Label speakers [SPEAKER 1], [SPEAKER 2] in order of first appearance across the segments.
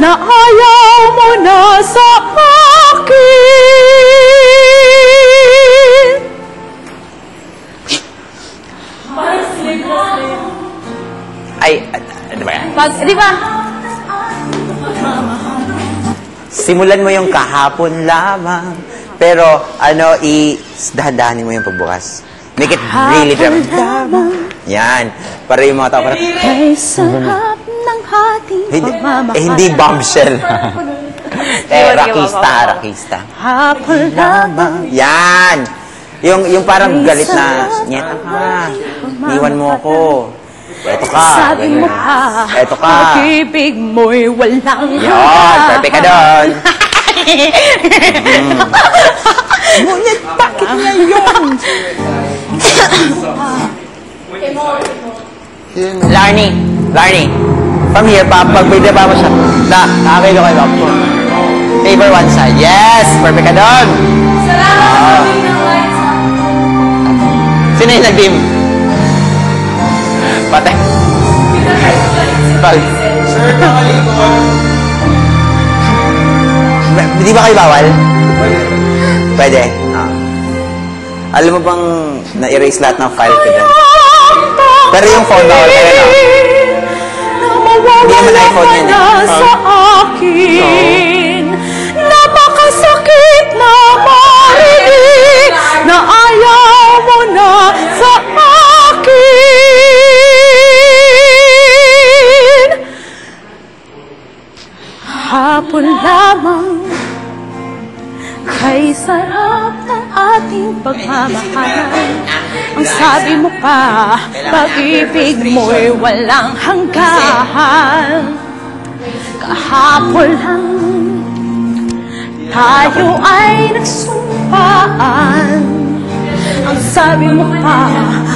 [SPEAKER 1] na ayaw mo na sa akin.
[SPEAKER 2] Ay, ano ba yan?
[SPEAKER 1] Di ba?
[SPEAKER 2] Simulan mo yung kahapon lamang. Pero, dahan-dahanin mo yung pagbukas. Make it really dramatic. Yan. Para yung mga tao parang...
[SPEAKER 1] Ay, sarap ng ating pagmamahal.
[SPEAKER 2] Hindi bombshell. Rakista.
[SPEAKER 1] Hapon lamang.
[SPEAKER 2] Yan. Yung parang galit na, nyeta ka. Iwan mo ako. Eto ka.
[SPEAKER 1] Sabi mo pa,
[SPEAKER 2] eto ka.
[SPEAKER 1] pag-ibig mo'y walang
[SPEAKER 2] yan. Perfect ka doon. Ngunit bakit ngayon? Larnie, from here, pagbigda pa mo siya. Nakakilo kayo ako. Favor one side. Yes! Perfect ka doon.
[SPEAKER 1] Salamat.
[SPEAKER 2] Sino yung nag-dim? Patay. Sir, nakalikod. Di ba kayo bawal? Pwede. Alam mo bang na-erase lahat ng file ko dyan? Pero yung phone bawal kayo, no? Hindi naman iPhone yun,
[SPEAKER 1] sa akin, napakasakit na marinig na ayaw mo na sa akin. Hapon lamang kay sarap ng ating pagmamahal. Ang sabi mo pa, pag-ibig mo'y walang hanggan. Kahapon lang tayo ay nagsumpaan. Ang sabi mo pa,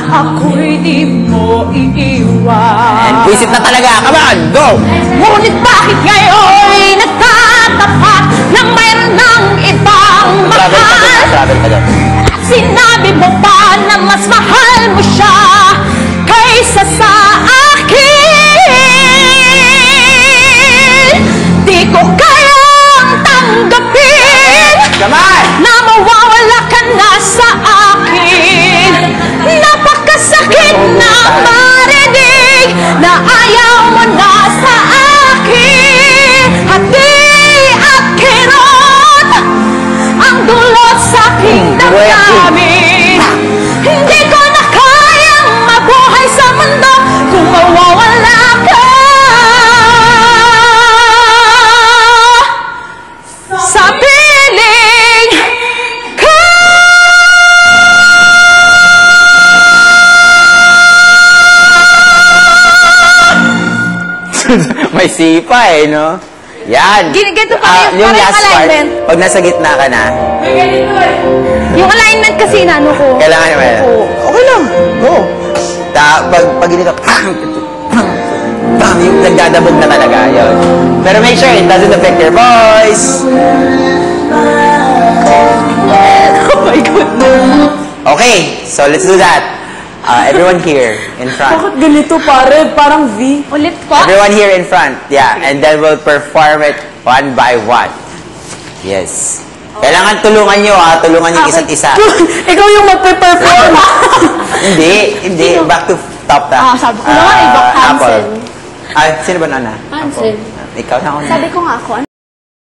[SPEAKER 1] ako'y di mo iiwan.
[SPEAKER 2] And visit na talaga, come on, go!
[SPEAKER 1] Ngunit bakit ngayon nagtatapat na mayroon ng ibang mahal?
[SPEAKER 2] Travel ka doon.
[SPEAKER 1] At sinabi mo pa na mas mahal mo siya kaysa sa akin. Di ko kayang tanggapin na mawawala ka na sa akin. Napakasakit na marinig na ayaw mo na sa akin. Hati at kirot ang dulot sa aking damdamin. Hindi ko na kayang mabuhay sa mundo kung mawawala ka sa piling ko.
[SPEAKER 2] May sipa eh, no? Yan.
[SPEAKER 1] Ganito pa
[SPEAKER 2] yung last part,
[SPEAKER 1] alignment.
[SPEAKER 2] pag nasa gitna ka na.
[SPEAKER 1] Yung alignment kasi inano ko.
[SPEAKER 2] Kailangan naman. Okay lang. Go. Pag ganito, yung nagdadabog na talaga. Yun. Pero make sure it doesn't affect your voice.
[SPEAKER 1] Oh my goodness.
[SPEAKER 2] Okay, so let's do that. Everyone here in front.
[SPEAKER 1] Bakit ganito pare? Parang V. Ulit pa?
[SPEAKER 2] Everyone here in front. Yeah, and then we'll perform it one by one. Yes. Kailangan tulungan nyo, tulungan nyo isa't isa.
[SPEAKER 1] Ikaw yung magpe-perform.
[SPEAKER 2] Hindi. Back to top ta.
[SPEAKER 1] Sabi ko naman, ibang Hansel.
[SPEAKER 2] Sino ba nana?
[SPEAKER 1] Hansel.
[SPEAKER 2] Ikaw na ako.
[SPEAKER 1] Sabi ko nga ako,